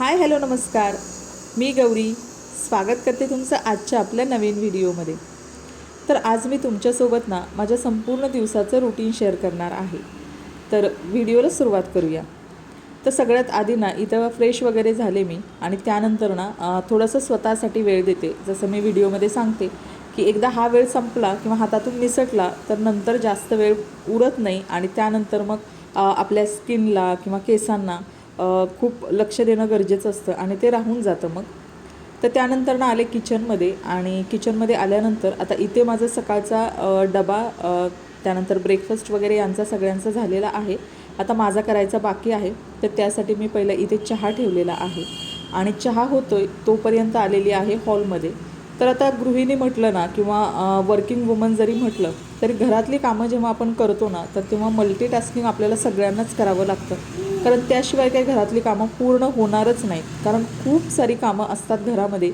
Hi hello नमस्कार. मी गौरी स्वागत करते तुमचं आजच्या आपल्या नवीन व्हिडिओमध्ये. तर आज मी तुमच्यासोबत माझ्या संपूर्ण दिवसाचं रुटीन शेअर करणार आहे. तर व्हिडिओला सुरुवात करूया. तर सगळ्यात आधी इथं फ्रेश वगैरे झाले मी आणि त्यानंतर थोडंसं स्वतःसाठी वेळ देते. जसं मी व्हिडिओमध्ये सांगते की एकदा हा वेळ संपला किंवा हातातून निसटला तर नंतर जास्त वेळ उरत नाही आणि त्यानंतर मग आपल्या स्किनला किंवा केसांना खूप लक्ष देणं गरजेचं असतं आणि ते राहून जातं मग. तर त्यानंतर आले किचनमध्ये आणि किचनमध्ये आल्यानंतर आता इथे माझं सकाळचा डबा त्यानंतर ब्रेकफास्ट वगैरे यांचा सगळ्यांचा झालेला आहे. आता माझा करायचा बाकी आहे. तर त्यासाठी मी पहिलं इथे चहा ठेवलेला आहे आणि चहा होतोय तोपर्यंत आलेली आहे हॉलमध्ये. तर आता गृहिणी म्हटलं किंवा वर्किंग वुमन जरी म्हटलं तरी घरातली कामं जेव्हा आपण करतो तर तेव्हा मल्टीटास्किंग आपल्याला सगळ्यांनाच करावं लागतं. कारण त्याशिवाय काही घरातली कामं पूर्ण होणारच नाहीत. कारण खूप सारी कामं असतात घरामध्ये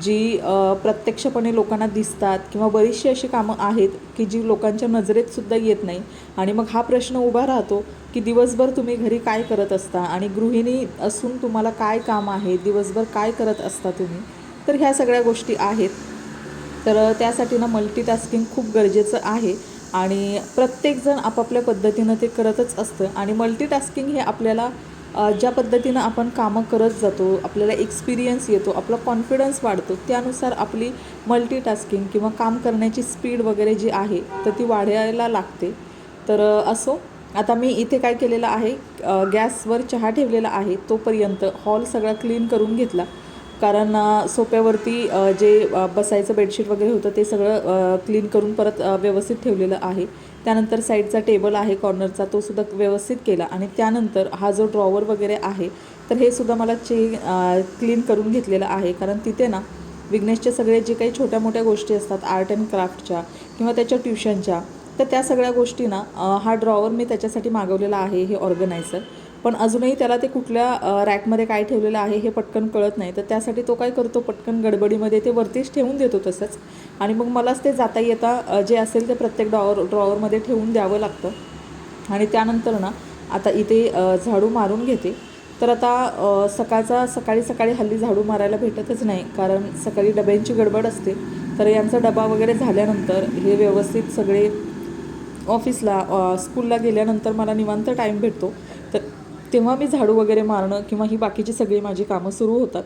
जी प्रत्यक्षपणे लोकांना दिसतात किंवा बरीचशी अशी कामं आहेत की जी लोकांच्या नजरेतसुद्धा येत नाही. आणि मग हा प्रश्न उभा राहतो की दिवसभर तुम्ही घरी काय करत असता आणि गृहिणी असून तुम्हाला काय काम आहे, दिवसभर काय करत असता तुम्ही. तर ह्या सगळ्या गोष्टी आहेत. तर त्यासाठी मल्टीटास्किंग खूप गरजेचं आहे आणि प्रत्येकजण आपापल्या पद्धतीनं ते करतच असतं. आणि मल्टीटास्किंग हे आपल्याला ज्या पद्धतीनं आपण कामं करत जातो, आपल्याला एक्सपिरियन्स येतो, आपला कॉन्फिडन्स वाढतो, त्यानुसार आपली मल्टीटास्किंग किंवा काम करण्याची स्पीड वगैरे जी आहे तर ती वाढायला लागते. तर असो, आता मी इथे काय केलेलं आहे, गॅसवर चहा ठेवलेला आहे तोपर्यंत हॉल सगळा क्लीन करून घेतला. कारण सोफ्यावरती जे बसायचं बेडशीट वगैरे होतं ते सगळं क्लीन करून परत व्यवस्थित ठेवलेलं आहे. त्यानंतर साईडचा टेबल आहे कॉर्नरचा तोसुद्धा व्यवस्थित केला आणि त्यानंतर हा जो ड्रॉवर वगैरे आहे तर हे सुद्धा मला क्लीन करून घेतलेलं आहे. कारण तिथे विघ्नेशचे सगळे जे काही छोट्या मोठ्या गोष्टी असतात आर्ट अँड क्राफ्टच्या किंवा त्याच्या ट्युशनच्या, तर त्या सगळ्या गोष्टी हा ड्रॉवर मी त्याच्यासाठी मागवलेला आहे, हे ऑर्गनायझर. पण अजूनही त्याला ते कुठल्या रॅकमध्ये काय ठेवलेलं आहे हे पटकन कळत नाही. तर त्यासाठी तो काय करतो, पटकन गडबडीमध्ये ते वरतीच ठेवून देतो तसंच. आणि मग मलाच ते जाता येता जे असेल ते प्रत्येक ड्रॉवरमध्ये ठेवून द्यावं लागतं. आणि त्यानंतर आता इथे झाडू मारून घेते. तर आता सकाळी सकाळी हल्ली झाडू मारायला भेटतच नाही, कारण सकाळी डब्यांची गडबड असते. तर यांचा डबा वगैरे झाल्यानंतर हे व्यवस्थित सगळे ऑफिसला स्कूलला गेल्यानंतर मला निवांत टाईम भेटतो. तर तेव्हा मी झाडू वगैरे मारणं किंवा ही बाकीची सगळी माझी कामं सुरू होतात.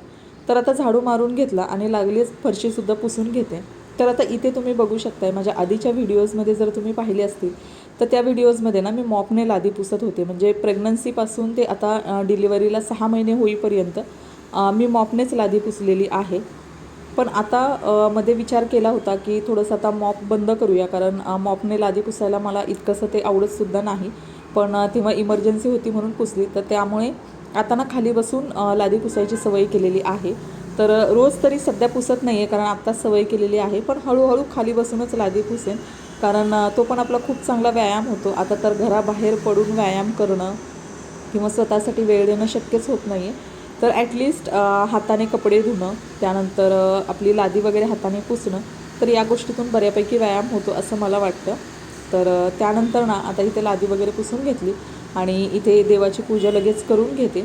तर आता झाडू मारून घेतला आणि लागलीच फरशीसुद्धा पुसून घेते. तर आता इथे तुम्ही बघू शकताय माझ्या आधीच्या व्हिडिओजमध्ये जर तुम्ही पाहिले असतील तर त्या व्हिडिओजमध्ये मी मॉपने लादी पुसत होते. म्हणजे प्रेग्नन्सीपासून ते आता डिलिव्हरीला 6 महिने होईपर्यंत मी मॉपनेच लादी पुसलेली आहे. पण आता मध्ये विचार केला होता की थोडंसं आता मॉप बंद करूया, कारण मॉपने लादी पुसायला मला इतकंसं ते आवडतसुद्धा नाही. पण तेव्हा इमर्जन्सी होती म्हणून पुसली. तर त्यामुळे आता खाली बसून लादी पुसायची सवय केलेली आहे. तर रोज तरी सध्या पुसत नाही आहे, कारण आत्ताच सवय केलेली आहे. पण हळूहळू खाली बसूनच लादी पुसेन, कारण तो पण आपला खूप चांगला व्यायाम होतो. आता तर घराबाहेर पडून व्यायाम करणं किंवा स्वतःसाठी वेळ देणं शक्यच होत नाही आहे. तर ॲटलिस्ट हाताने कपडे धुणं, त्यानंतर आपली लादी वगैरे हाताने पुसणं, तर या गोष्टीतून बऱ्यापैकी व्यायाम होतो असं मला वाटतं. तर त्यानंतर आता इथे लादी वगैरे पुसून घेतली आणि इथे देवाची पूजा लगेच करून घेते.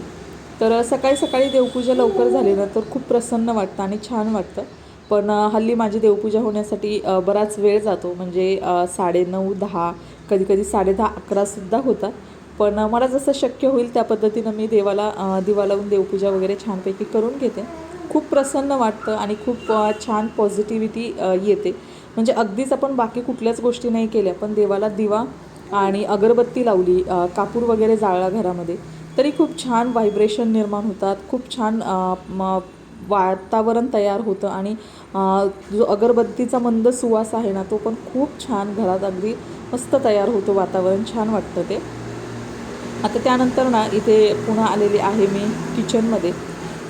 तर सकाळी सकाळी देवपूजा लवकर झाली तर खूप प्रसन्न वाटतं आणि छान वाटतं. पण हल्ली माझी देवपूजा होण्यासाठी बराच वेळ जातो. म्हणजे 9:30, 10, कधीकधी 10:30, 11सुद्धा होतात. पण मला जसं शक्य होईल त्या पद्धतीनं मी देवाला दिवा लावून देवपूजा वगैरे छानपैकी करून घेते. खूप प्रसन्न वाटतं आणि खूप छान पॉझिटिव्हिटी येते. म्हणजे अगदीच आपण बाकी कुठल्याच गोष्टी नाही केल्या, पण देवाला दिवा आणि अगरबत्ती लावली, कापूर वगैरे जाळला घरामध्ये, तरी खूप छान व्हायब्रेशन निर्माण होतात. खूप छान वातावरण तयार होतं आणि जो अगरबत्तीचा मंद सुवास आहे तो पण खूप छान घरात अगदी मस्त तयार होतो. वातावरण छान वाटतं ते. आता त्यानंतर इथे पुन्हा आलेली आहे मी किचनमध्ये.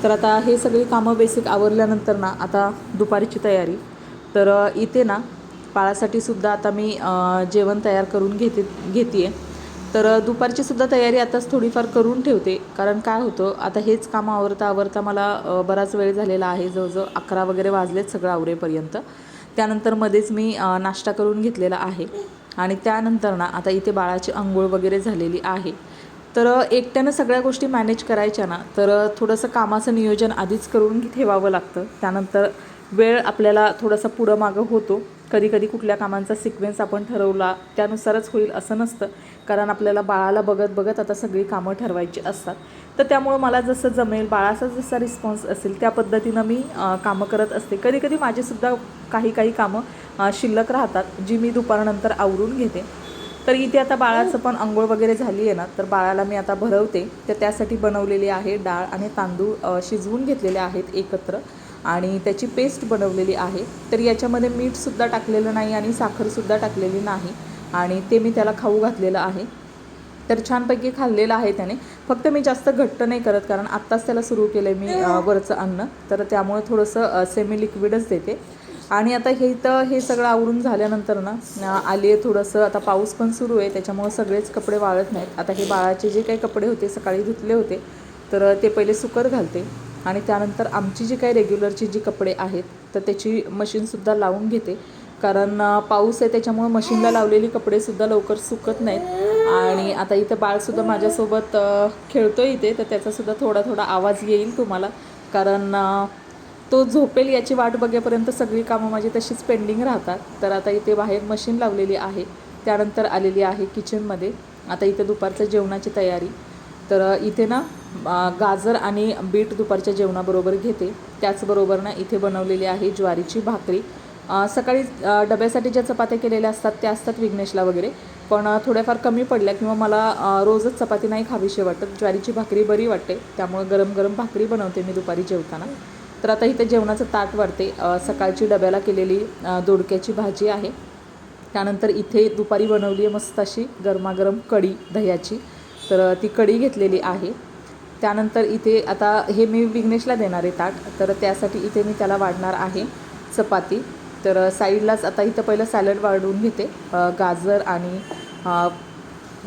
तर आता हे सगळी कामं बेसिक आवरल्यानंतर आता दुपारची तयारी. तर इथे बाळासाठीसुद्धा आता मी जेवण तयार करून घेते आहे. तर दुपारचीसुद्धा तयारी आताच थोडीफार करून ठेवते, कारण काय होतं आता हेच कामं आवरता मला बराच वेळ झालेला आहे. जवळजवळ 11 वगैरे वाजलेत सगळं आवरेपर्यंत. त्यानंतर मध्येच मी नाश्ता करून घेतलेला आहे आणि त्यानंतर आता इथे बाळाची अंघोळ वगैरे झालेली आहे. तर एकट्यानं सगळ्या गोष्टी मॅनेज करायच्या ना, तर थोडंसं कामाचं नियोजन आधीच करून ठेवावं लागतं. त्यानंतर वेळ आपल्याला थोडासा पुढं मागं होतो. कधी कुठल्या कामांचा सिक्वेन्स आपण ठरवला त्यानुसारच होईल असं नसतं, कारण आपल्याला बाळाला बघत बघत आता सगळी कामं ठरवायची असतात. तर त्यामुळं मला जसं जमेल, बाळाचा जसा रिस्पॉन्स असेल त्या पद्धतीनं मी कामं करत असते. कधी माझेसुद्धा काही कामं शिल्लक राहतात, जी मी दुपारनंतर आवरून घेते. तर इथे आता बाळाचं पण अंघोळ वगैरे झाली आहे ना, तर बाळाला मी आता भरवते. तर त्यासाठी बनवलेली आहे डाळ आणि तांदूळ शिजवून घेतलेले आहेत एकत्र आणि त्याची पेस्ट बनवलेली आहे. तर याच्यामध्ये मीठसुद्धा टाकलेलं नाही आणि साखरसुद्धा टाकलेली नाही आणि ते मी त्याला खाऊ घातलेलं आहे. तर छानपैकी खाल्लेलं आहे त्याने. फक्त मी जास्त घट्ट नाही करत, कारण आत्ताच त्याला सुरू केलं आहे मी वरचं अन्न, तर त्यामुळे थोडंसं सेमी लिक्विडच देते. आणि आता हे सगळं आवरून झाल्यानंतर ना आली आहे. थोडंसं आता पाऊस पण सुरू आहे, त्याच्यामुळं सगळेच कपडे वाळत नाहीत. आता हे बाळाचे जे काही कपडे होते सकाळी धुतले होते, तर ते पहिले सुकत घालते आणि त्यानंतर आमची जी काही रेग्युलरची जी कपडे आहेत तर त्याची मशीनसुद्धा लावून घेते, कारण पाऊस आहे त्याच्यामुळं मशीनला लावलेली कपडेसुद्धा लवकर सुकत नाहीत. आणि आता इथं बाळसुद्धा माझ्यासोबत खेळतो इथे, तर त्याचासुद्धा थोडा आवाज येईल तुम्हाला, कारण तो झोपेल याची वाट बघेपर्यंत सगळी कामं माझी तशीच पेंडिंग राहतात. तर आता इथे बाहेर मशीन लावलेली आहे. त्यानंतर आलेली आहे किचनमध्ये. आता इथे दुपारच्या जेवणाची तयारी. तर इथे ना गाजर आणि बीट दुपारच्या जेवणाबरोबर घेते. त्याचबरोबर ना इथे बनवलेली आहे ज्वारीची भाकरी. सकाळी डब्यासाठी ज्या चपात्या केलेल्या असतात त्या असतात विघ्नेशला वगैरे, पण थोड्याफार कमी पडल्या किंवा मला रोजच चपाती नाही खावीशी वाटत, ज्वारीची भाकरी बरी वाटते, त्यामुळे गरम भाकरी बनवते मी दुपारी जेवताना. तर आता इथे जेवणाचं ताट वाढते. सकाळची डब्याला केलेली दोडक्याची भाजी आहे. त्यानंतर इथे दुपारी बनवली आहे मस्त अशी गरमागरम कढी दह्याची, तर ती कढी घेतलेली आहे. त्यानंतर इथे आता हे मी विघ्नेशला देणार आहे ताट, तर त्यासाठी इथे मी त्याला वाढणार आहे चपाती. तर साईडलाच आता इथं पहिलं सॅलड वाढून घेते. गाजर आणि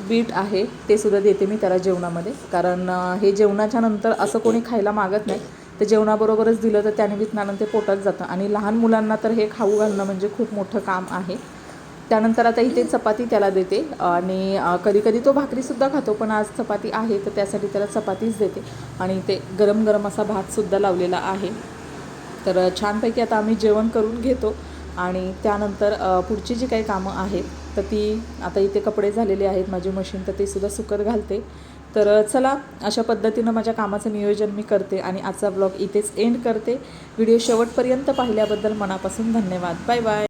बीट आहे ते सुद्धा देते मी त्याला जेवणामध्ये, कारण हे जेवणाच्या नंतर असं कोणी खायला मागत नाही. तर जेवणाबरोबरच दिलं तर त्यानिमित्तानं ते पोटात जातं आणि लहान मुलांना तर हे खाऊ घालणं म्हणजे खूप मोठं काम आहे. त्यानंतर आता इथे चपाती त्याला देते आणि कधी तो भाकरीसुद्धा खातो, पण आज चपाती आहे तर त्यासाठी त्याला चपातीच देते. आणि ते गरम असा भातसुद्धा लावलेला आहे. तर छानपैकी आता आम्ही जेवण करून घेतो आणि त्यानंतर पुढची जी काही कामं आहेत तर ती आता इथे कपडे झालेले आहेत माझी मशीन, तर ते सुद्धा सुकत घालते. तर चला, अशा पद्धतीनं माझ्या कामाचं नियोजन मी करते आणि आजचा ब्लॉग इथेच एंड करते. व्हिडिओ शेवटपर्यंत पाहिल्याबद्दल मनापासून धन्यवाद. Bye bye.